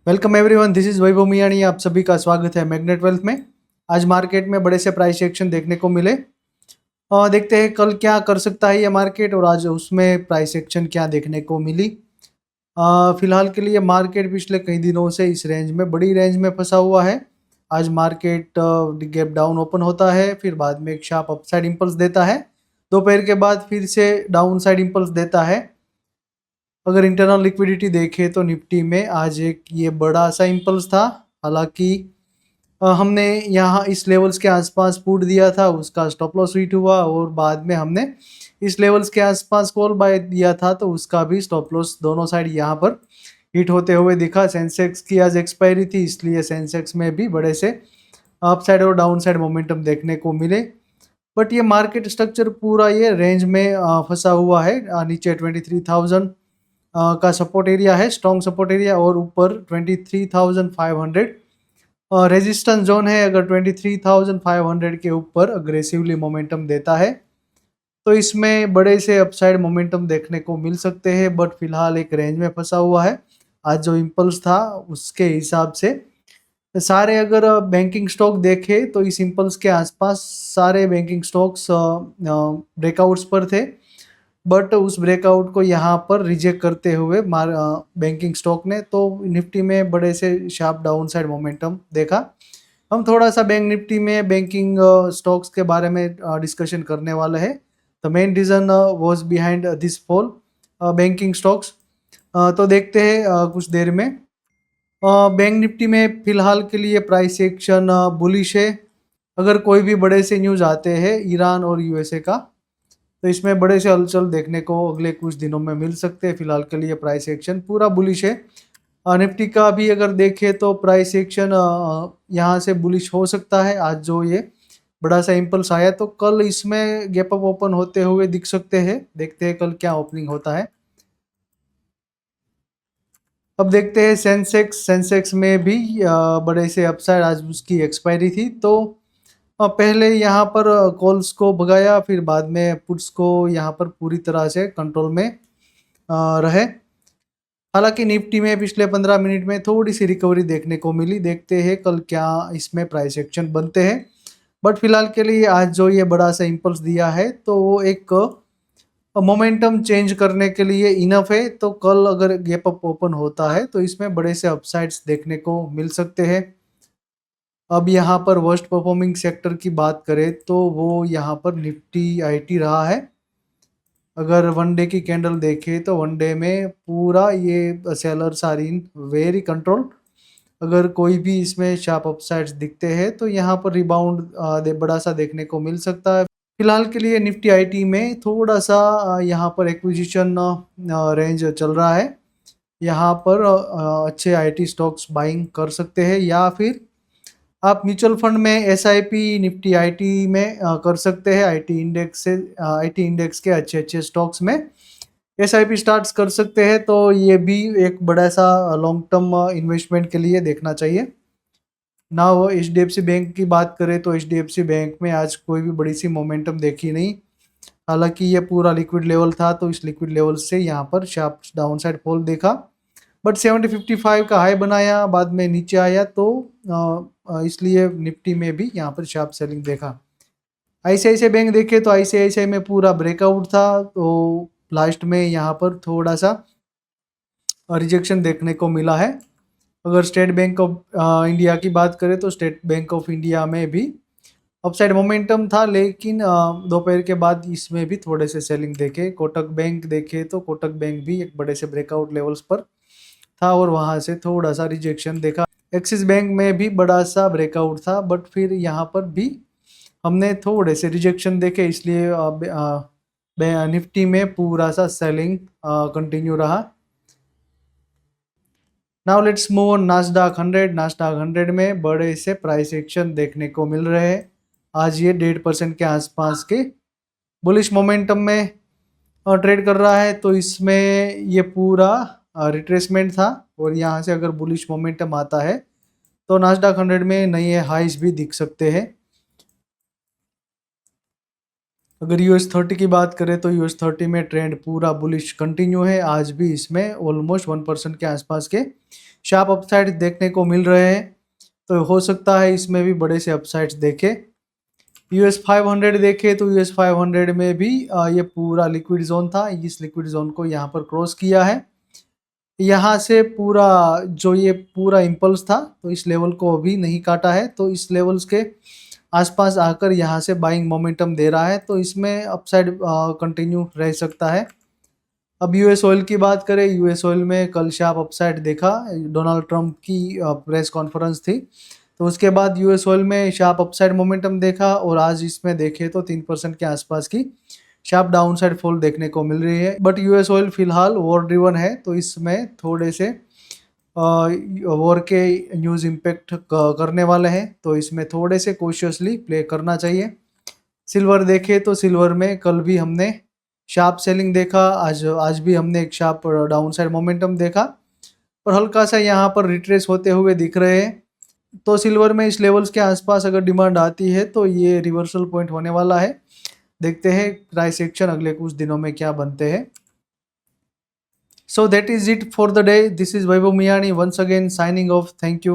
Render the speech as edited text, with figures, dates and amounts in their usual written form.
Welcome everyone, this is वैभव मियानी। आप सभी का स्वागत है मैग्नेट वेल्थ में। आज मार्केट में बड़े से प्राइस एक्शन देखने को मिले। देखते हैं कल क्या कर सकता है ये मार्केट और आज उसमें प्राइस एक्शन क्या देखने को मिली। फिलहाल के लिए मार्केट पिछले कई दिनों से इस रेंज में, बड़ी रेंज में फंसा हुआ है। आज मार्केट गैप डाउन ओपन होता है, फिर बाद में एक शार्प अपसाइड इंपल्स देता है, दोपहर के बाद फिर से डाउन साइड इंपल्स देता है। अगर इंटरनल लिक्विडिटी देखें तो निफ्टी में आज एक ये बड़ा सा इम्पल्स था। हालांकि हमने यहाँ इस लेवल्स के आसपास पुट दिया था, उसका स्टॉप लॉस हिट हुआ और बाद में हमने इस लेवल्स के आसपास कॉल बाय दिया था, तो उसका भी स्टॉप लॉस दोनों साइड यहाँ पर हिट होते हुए दिखा। सेंसेक्स की आज एक्सपायरी थी, इसलिए सेंसेक्स में भी बड़े से अप साइड और डाउन साइड मोमेंटम देखने को मिले। बट ये मार्केट स्ट्रक्चर पूरा ये रेंज में फंसा हुआ है। नीचे 23,000 का सपोर्ट एरिया है, स्ट्रॉन्ग सपोर्ट एरिया, और ऊपर 23,500 रेजिस्टेंस जोन है। अगर 23,500 के ऊपर अग्रेसिवली मोमेंटम देता है तो इसमें बड़े से अपसाइड मोमेंटम देखने को मिल सकते हैं, बट फिलहाल एक रेंज में फंसा हुआ है। आज जो इम्पल्स था उसके हिसाब से सारे अगर बैंकिंग स्टॉक देखें तो इस इम्पल्स के आसपास सारे बैंकिंग स्टॉक्स ब्रेकआउट्स पर थे, बट उस ब्रेकआउट को यहाँ पर रिजेक्ट करते हुए बैंकिंग स्टॉक ने तो निफ्टी में बड़े से शार्प डाउन साइड मोमेंटम देखा। हम थोड़ा सा बैंक निफ्टी में बैंकिंग स्टॉक्स के बारे में डिस्कशन करने वाले हैं। The main reason was behind this fall banking stocks. तो देखते हैं कुछ देर में। बैंक निफ्टी में फिलहाल के लिए प्राइस एक्शन बुलिश है। अगर कोई भी बड़े से न्यूज़ आते हैं ईरान और यूएसए का, तो इसमें बड़े से हलचल देखने को अगले कुछ दिनों में मिल सकते हैं। फिलहाल के लिए प्राइस एक्शन पूरा बुलिश है। निफ्टी का भी अगर देखें तो प्राइस एक्शन यहाँ से बुलिश हो सकता है। आज जो ये बड़ा सा इम्पल्स आया तो कल इसमें गैप अप ओपन होते हुए दिख सकते हैं। देखते हैं कल क्या ओपनिंग होता है। अब देखते हैं सेंसेक्स में भी बड़े से अपसाइड, आज उसकी एक्सपायरी थी तो पहले यहाँ पर कॉल्स को भगाया, फिर बाद में पुट्स को यहाँ पर पूरी तरह से कंट्रोल में रहे। हालांकि निफ्टी में पिछले 15 मिनट में थोड़ी सी रिकवरी देखने को मिली। देखते हैं कल क्या इसमें प्राइस एक्शन बनते हैं। बट फिलहाल के लिए आज जो ये बड़ा सा इम्पल्स दिया है तो वो एक मोमेंटम चेंज करने के लिए इनफ है। तो कल अगर गैप अप ओपन होता है तो इसमें बड़े से अपसाइड्स देखने को मिल सकते हैं। अब यहाँ पर वर्स्ट परफॉर्मिंग सेक्टर की बात करें तो वो यहाँ पर निफ्टी आईटी रहा है। अगर वन डे की कैंडल देखें तो वन डे में पूरा ये sellers are in very control. अगर कोई भी इसमें शार्प अपसाइड्स दिखते हैं तो यहाँ पर रिबाउंड बड़ा सा देखने को मिल सकता है। फिलहाल के लिए निफ्टी आईटी में थोड़ा सा यहाँ पर एक्विजिशन रेंज चल रहा है। यहाँ पर अच्छे आईटी स्टॉक्स बाइंग कर सकते हैं, या फिर आप म्यूचुअल फंड में एसआईपी निफ्टी आईटी में कर सकते हैं। आईटी इंडेक्स के अच्छे अच्छे स्टॉक्स में एसआईपी स्टार्ट्स कर सकते हैं। तो ये भी एक बड़ा सा लॉन्ग टर्म इन्वेस्टमेंट के लिए देखना चाहिए ना। वो एचडीएफसी बैंक की बात करें तो एचडीएफसी बैंक में आज कोई भी बड़ी सी मोमेंटम देखी नहीं। हालांकि ये पूरा लिक्विड लेवल था तो इस लिक्विड लेवल से यहाँ पर शार्प डाउन साइड फॉल देखा, बट 7055 का हाई बनाया, बाद में नीचे आया तो इसलिए निफ्टी में भी यहाँ पर शार्प सेलिंग देखा। आईसीआईसीआई बैंक देखे तो आईसीआईसीआई में पूरा ब्रेकआउट था, तो लास्ट में यहाँ पर थोड़ा सा रिजेक्शन देखने को मिला है। अगर स्टेट बैंक ऑफ इंडिया की बात करें तो स्टेट बैंक ऑफ इंडिया में भी अपसाइड मोमेंटम था, लेकिन दोपहर के बाद इसमें भी थोड़े से सेलिंग देखे। कोटक बैंक देखे तो कोटक बैंक भी एक बड़े से ब्रेकआउट लेवल्स पर था और वहां से थोड़ा सा रिजेक्शन देखा। एक्सिस बैंक में भी बड़ा सा ब्रेकआउट था, बट फिर यहाँ पर भी हमने थोड़े से रिजेक्शन देखे, इसलिए निफ्टी में पूरा सा सेलिंग कंटिन्यू रहा। Now let's move on नास्डाक 100। नास्डाक 100 में बड़े से प्राइस एक्शन देखने को मिल रहे हैं। आज ये 1.5% के आसपास के बुलिश मोमेंटम में ट्रेड कर रहा है, तो इसमें ये पूरा रिट्रेसमेंट था और यहाँ से अगर बुलिश मोमेंटम आता है तो नास्डाक 100 में नए हाइज भी दिख सकते हैं। अगर US30 की बात करें तो US30 में ट्रेंड पूरा बुलिश कंटिन्यू है। आज भी इसमें ऑलमोस्ट 1% के आसपास के शार्प अपसाइड देखने को मिल रहे हैं, तो हो सकता है इसमें भी बड़े से अपसाइड्स देखे। US500 देखे तो US500 में भी ये पूरा लिक्विड जोन था। इस लिक्विड जोन को यहाँ पर क्रॉस किया है। यहाँ से पूरा जो ये पूरा इम्पल्स था, तो इस लेवल को अभी नहीं काटा है, तो इस लेवल्स के आसपास आकर यहाँ से बाइंग मोमेंटम दे रहा है, तो इसमें अपसाइड कंटिन्यू रह सकता है। अब यूएस ऑयल की बात करें, यूएस ऑयल में कल शार्प अपसाइड देखा। डोनाल्ड ट्रंप की प्रेस कॉन्फ्रेंस थी, तो उसके बाद यूएस ऑयल में शार्प अपसाइड मोमेंटम देखा, और आज इसमें देखे तो 3% के आसपास की शार्प डाउनसाइड फॉल देखने को मिल रही है। बट यूएस ऑयल फिलहाल वॉर ड्रिवन है, तो इसमें थोड़े से वॉर के न्यूज़ इम्पेक्ट करने वाले हैं, तो इसमें थोड़े से कॉशियसली प्ले करना चाहिए। सिल्वर देखे तो सिल्वर में कल भी हमने शार्प सेलिंग देखा, आज भी हमने एक शार्प डाउनसाइड मोमेंटम देखा, और हल्का सा यहाँ पर रिट्रेस होते हुए दिख रहे हैं। तो सिल्वर में इस लेवल्स के आसपास अगर डिमांड आती है तो ये रिवर्सल पॉइंट होने वाला है। देखते हैं प्राइस एक्शन अगले कुछ दिनों में क्या बनते हैं। So that is it for the day. This is Vaibhav Miyani once again signing off. Thank you.